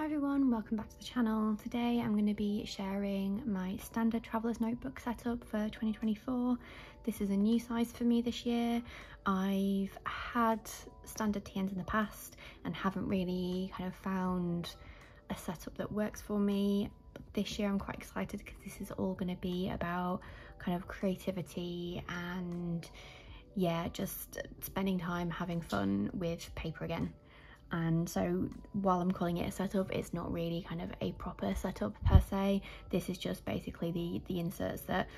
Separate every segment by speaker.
Speaker 1: Hi everyone, welcome back to the channel. Today I'm going to be sharing my standard traveller's notebook setup for 2024. This is a new size for me this year. I've had standard TNs in the past and haven't really kind of found a setup that works for me. But this year I'm quite excited because this is all going to be about kind of creativity and yeah, just spending time having fun with paper again. And so while I'm calling it a setup, it's not really kind of a proper setup per se. This is just basically the inserts that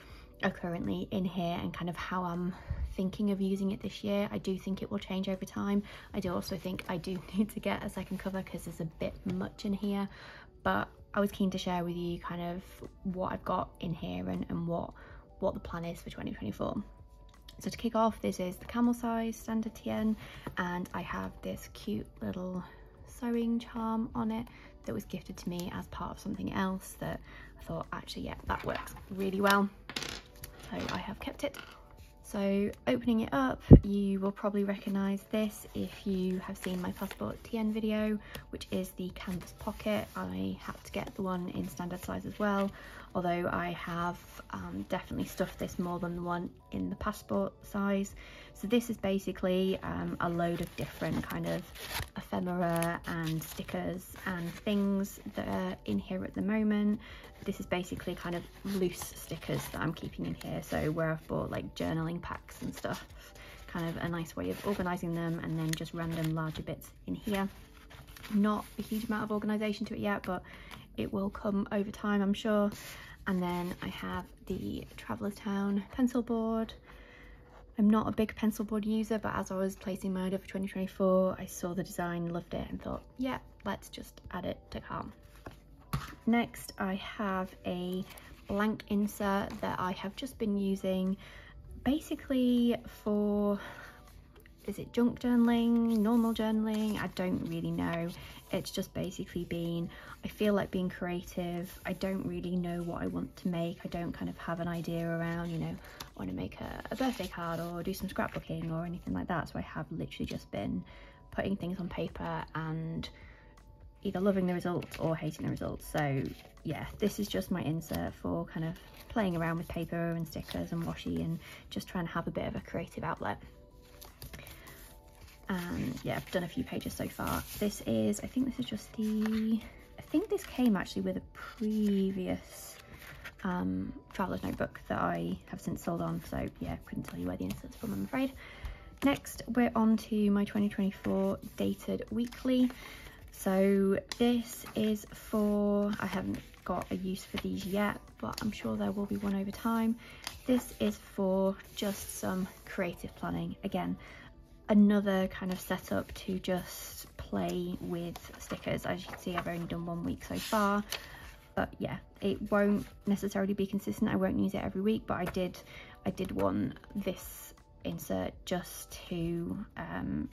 Speaker 1: are currently in here and kind of how I'm thinking of using it this year. I do think it will change over time. I do also think I do need to get a second cover because there's a bit much in here, but I was keen to share with you kind of what I've got in here and what the plan is for 2024. So to kick off, this is the camel size standard TN, and I have this cute little sewing charm on it that was gifted to me as part of something else that I thought, actually, yeah, that works really well. So I have kept it. So opening it up, you will probably recognise this if you have seen my passport TN video, which is the canvas pocket. I had to get the one in standard size as well, although I have definitely stuffed this more than the one in the passport size. So this is basically a load of different kind of ephemera and stickers and things that are in here at the moment. This is basically kind of loose stickers that I'm keeping in here, so where I've bought like journaling packs and stuff, kind of a nice way of organising them, and then just random larger bits in here. Not a huge amount of organisation to it yet, but it will come over time, I'm sure. And then I have the Traveller's Town pencil board. I'm not a big pencil board user, but as I was placing my order for 2024, I saw the design, loved it, and thought, yeah, let's just add it to cart. Next, I have a blank insert that I have just been using basically for, is it junk journaling, normal journaling? I don't really know. It's just basically been, I feel like being creative. I don't really know what I want to make. I don't kind of have an idea around, you know, I want to make a birthday card or do some scrapbooking or anything like that. So I have literally just been putting things on paper and either loving the results or hating the results. So yeah, this is just my insert for kind of playing around with paper and stickers and washi and just trying to have a bit of a creative outlet. And yeah, I've done a few pages so far. This is, I think this is just the, I think this came actually with a previous traveller's notebook that I have since sold on, so yeah, couldn't tell you where the insert's from, I'm afraid. Next, we're on to my 2024 dated weekly. So this is for, I haven't got a use for these yet, but I'm sure there will be one over time. This is for just some creative planning. Again, another kind of setup to just play with stickers. As you can see, I've only done 1 week so far, but yeah, it won't necessarily be consistent. I won't use it every week, but I did want this insert just to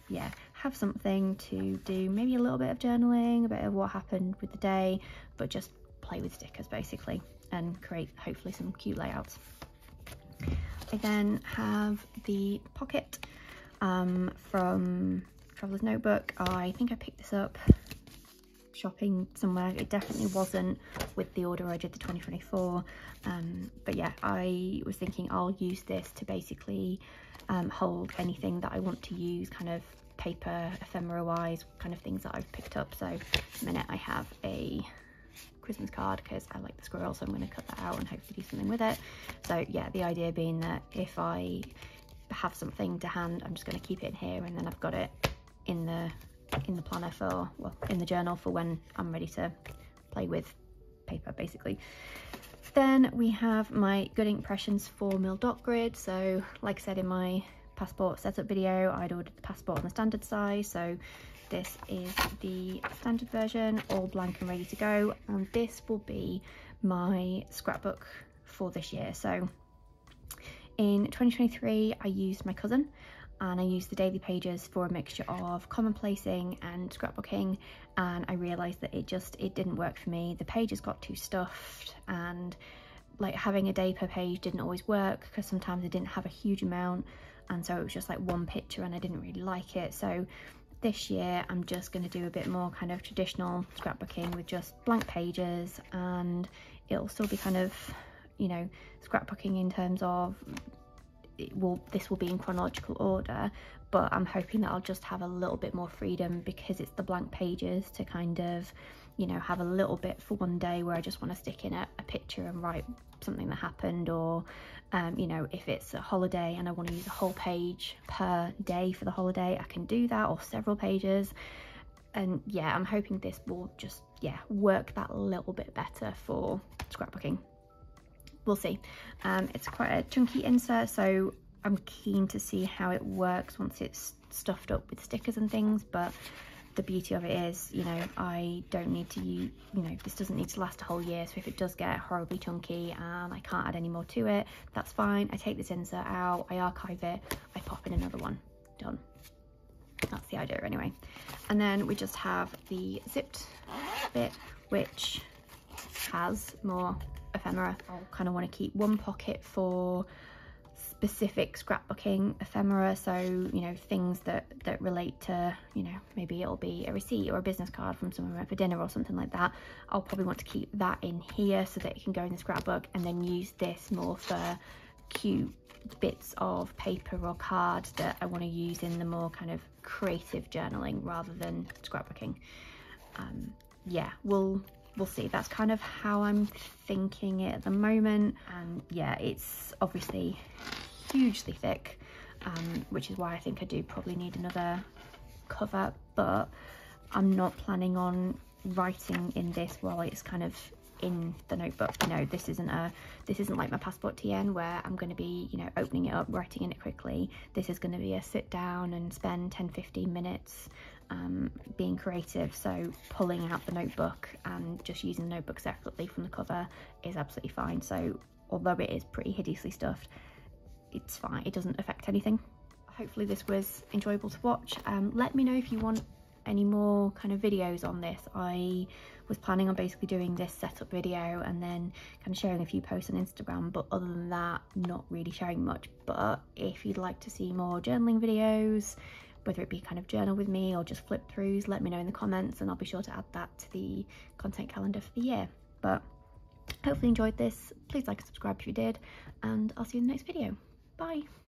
Speaker 1: yeah, have something to do, maybe a little bit of journaling, a bit of what happened with the day, but just play with stickers basically and create hopefully some cute layouts. I then have the pocket from Traveller's Notebook. I think I picked this up shopping somewhere. It definitely wasn't with the order I did the 2024, but yeah, I was thinking I'll use this to basically hold anything that I want to use, kind of paper ephemera wise, kind of things that I've picked up. So at the minute I have a Christmas card because I like the squirrel, so I'm going to cut that out and hopefully do something with it. So yeah, the idea being that if I have something to hand, I'm just going to keep it in here, and then I've got it in the planner for, well, in the journal for when I'm ready to play with paper basically. Then we have my Good Impressions 4mm dot grid. So like I said in my passport setup video, I'd ordered the passport on the standard size, so this is the standard version, all blank and ready to go, and this will be my scrapbook for this year. So in 2023 I used my cousin, and I used the daily pages for a mixture of commonplacing and scrapbooking, and I realised that it didn't work for me. The pages got too stuffed, and like having a day per page didn't always work because sometimes I didn't have a huge amount, and so it was just like one picture and I didn't really like it. So this year I'm just going to do a bit more kind of traditional scrapbooking with just blank pages, and it'll still be kind of, you know, scrapbooking in terms of this will be in chronological order, but I'm hoping that I'll just have a little bit more freedom because it's the blank pages to kind of, you know, have a little bit for one day where I just want to stick in a picture and write something that happened, or you know, if it's a holiday and I want to use a whole page per day for the holiday, I can do that, or several pages. And yeah, I'm hoping this will just, yeah, work that little bit better for scrapbooking. We'll see. It's quite a chunky insert, so I'm keen to see how it works once it's stuffed up with stickers and things. But the beauty of it is, you know, I don't need to use, you know, this doesn't need to last a whole year. So if it does get horribly chunky and I can't add any more to it, that's fine. I take this insert out, I archive it, I pop in another one. Done. That's the idea anyway. And then we just have the zipped bit, which has more ephemera. I kind of want to keep one pocket for specific scrapbooking ephemera, so you know, things that relate to, you know, maybe it'll be a receipt or a business card from someone we went for dinner or something like that. I'll probably want to keep that in here so that it can go in the scrapbook, and then use this more for cute bits of paper or card that I want to use in the more kind of creative journaling rather than scrapbooking. Yeah, we'll see. That's kind of how I'm thinking it at the moment. And yeah, it's obviously hugely thick, which is why I think I do probably need another cover, but I'm not planning on writing in this while it's kind of in the notebook. You know, this isn't like my Passport TN where I'm going to be, you know, opening it up, writing in it quickly. This is going to be a sit down and spend 10-15 minutes being creative, so pulling out the notebook and just using the notebook separately from the cover is absolutely fine. So although it is pretty hideously stuffed, it's fine, it doesn't affect anything. Hopefully this was enjoyable to watch. Let me know if you want any more kind of videos on this. I was planning on basically doing this setup video and then kind of sharing a few posts on Instagram, but other than that, not really sharing much. But if you'd like to see more journaling videos, whether it be kind of journal with me or just flip throughs, let me know in the comments and I'll be sure to add that to the content calendar for the year. But hopefully you enjoyed this. Please like and subscribe if you did, and I'll see you in the next video. Bye.